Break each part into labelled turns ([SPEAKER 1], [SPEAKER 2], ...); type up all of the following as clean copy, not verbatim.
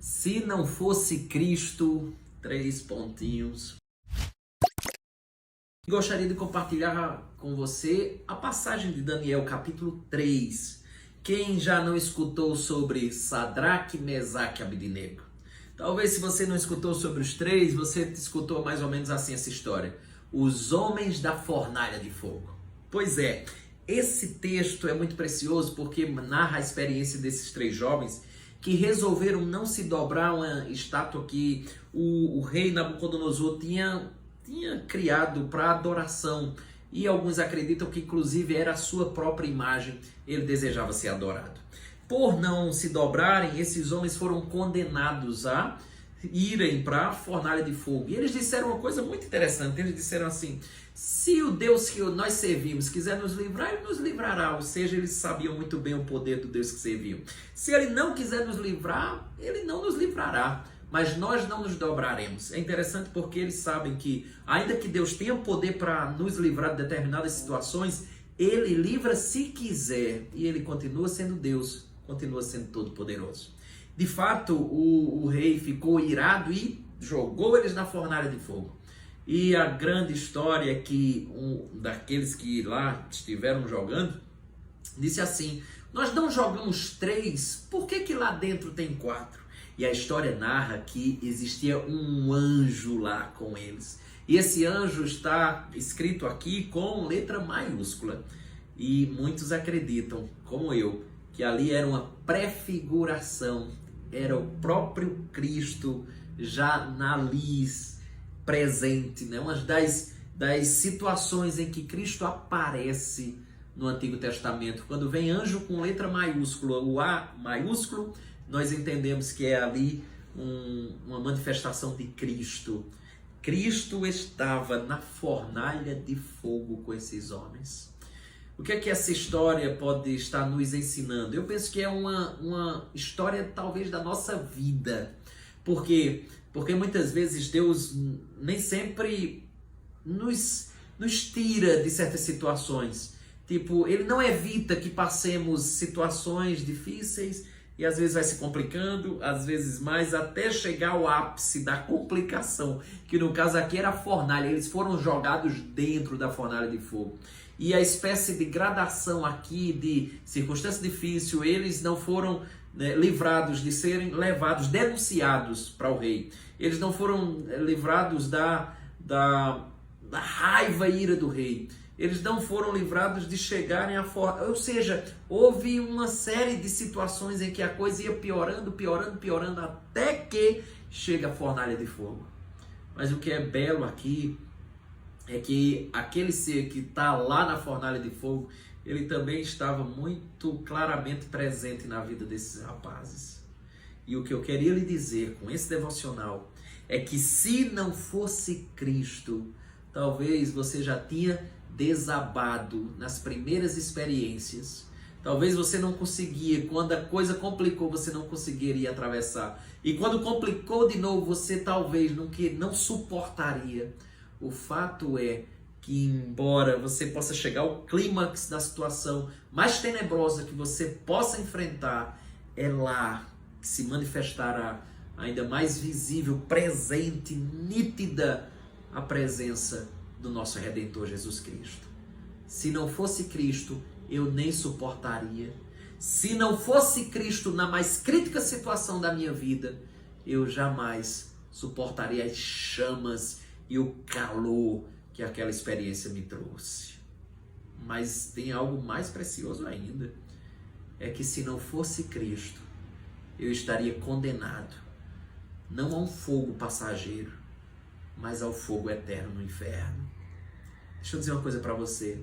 [SPEAKER 1] Se não fosse Cristo, 3 pontinhos. Gostaria de compartilhar com você a passagem de Daniel, capítulo 3. Quem já não escutou sobre Sadraque, Mesaque e Abednego? Talvez se você não escutou sobre os três, você escutou mais ou menos assim essa história. Os homens da fornalha de fogo. Pois é, esse texto é muito precioso porque narra a experiência desses três jovens que resolveram não se dobrar a uma estátua que o rei Nabucodonosor tinha criado para adoração. E alguns acreditam que inclusive era a sua própria imagem, ele desejava ser adorado. Por não se dobrarem, esses homens foram condenados a irem para a fornalha de fogo. E eles disseram uma coisa muito interessante, eles disseram assim: se o Deus que nós servimos quiser nos livrar, ele nos livrará. Ou seja, eles sabiam muito bem o poder do Deus que serviam. Se ele não quiser nos livrar, ele não nos livrará. Mas nós não nos dobraremos. É interessante porque eles sabem que, ainda que Deus tenha poder para nos livrar de determinadas situações, ele livra se quiser. E ele continua sendo Deus, continua sendo todo-poderoso. De fato, o rei ficou irado e jogou eles na fornalha de fogo. E a grande história é que um daqueles que lá estiveram jogando disse assim: nós não jogamos 3, por que lá dentro tem 4? E a história narra que existia um anjo lá com eles. E esse anjo está escrito aqui com letra maiúscula. E muitos acreditam, como eu, que ali era uma prefiguração, era o próprio Cristo já na lis presente, né? Uma das situações em que Cristo aparece no Antigo Testamento. Quando vem anjo com letra maiúscula, o A maiúsculo, nós entendemos que é ali uma manifestação de Cristo. Cristo estava na fornalha de fogo com esses homens. O que é que essa história pode estar nos ensinando? Eu penso que é uma história talvez da nossa vida. Por quê? Porque muitas vezes Deus nem sempre nos tira de certas situações. Tipo, Ele não evita que passemos situações difíceis e às vezes vai se complicando, às vezes mais, até chegar ao ápice da complicação, que no caso aqui era a fornalha. Eles foram jogados dentro da fornalha de fogo. E a espécie de gradação aqui de circunstância difícil, eles não foram livrados de serem levados, denunciados para o rei. Eles não foram livrados da raiva e ira do rei. Eles não foram livrados de chegarem à fornalha. Ou seja, houve uma série de situações em que a coisa ia piorando, piorando, piorando, até que chega a fornalha de fogo. Mas o que é belo aqui é que aquele ser que está lá na fornalha de fogo, ele também estava muito claramente presente na vida desses rapazes. E o que eu queria lhe dizer com esse devocional é que se não fosse Cristo, talvez você já tinha desabado nas primeiras experiências. Talvez você não conseguia, quando a coisa complicou, você não conseguiria atravessar. E quando complicou de novo, você talvez não suportaria. O fato é que, embora você possa chegar ao clímax da situação mais tenebrosa que você possa enfrentar, é lá que se manifestará ainda mais visível, presente, nítida a presença do nosso Redentor Jesus Cristo. Se não fosse Cristo, eu nem suportaria. Se não fosse Cristo na mais crítica situação da minha vida, eu jamais suportaria as chamas e o calor que aquela experiência me trouxe. Mas tem algo mais precioso ainda. É que se não fosse Cristo, eu estaria condenado, não a um fogo passageiro, mas ao fogo eterno no inferno. Deixa eu dizer uma coisa para você.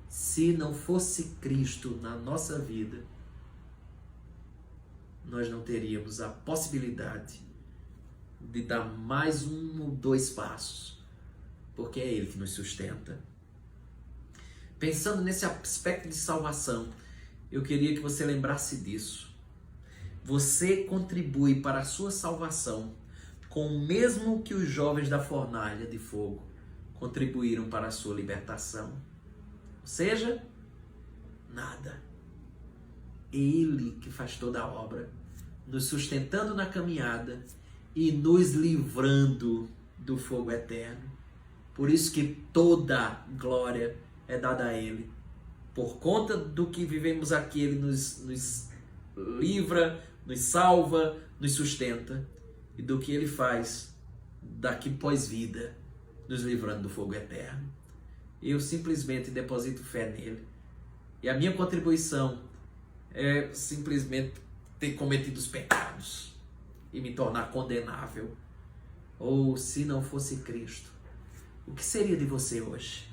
[SPEAKER 1] Se não fosse Cristo na nossa vida, nós não teríamos a possibilidade de dar mais 1 ou 2 passos, porque é Ele que nos sustenta. Pensando nesse aspecto de salvação, eu queria que você lembrasse disso. Você contribui para a sua salvação com o mesmo que os jovens da fornalha de fogo contribuíram para a sua libertação. Ou seja, nada. Ele que faz toda a obra. nos sustentando na caminhada e nos livrando do fogo eterno. Por isso que toda glória é dada a Ele. Por conta do que vivemos aqui, Ele nos livra, nos salva, nos sustenta. E do que Ele faz daqui pós-vida, nos livrando do fogo eterno. Eu simplesmente deposito fé nele. E a minha contribuição é simplesmente ter cometido os pecados e me tornar condenável. Ou se não fosse Cristo, o que seria de você hoje?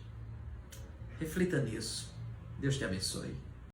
[SPEAKER 1] Reflita nisso. Deus te abençoe.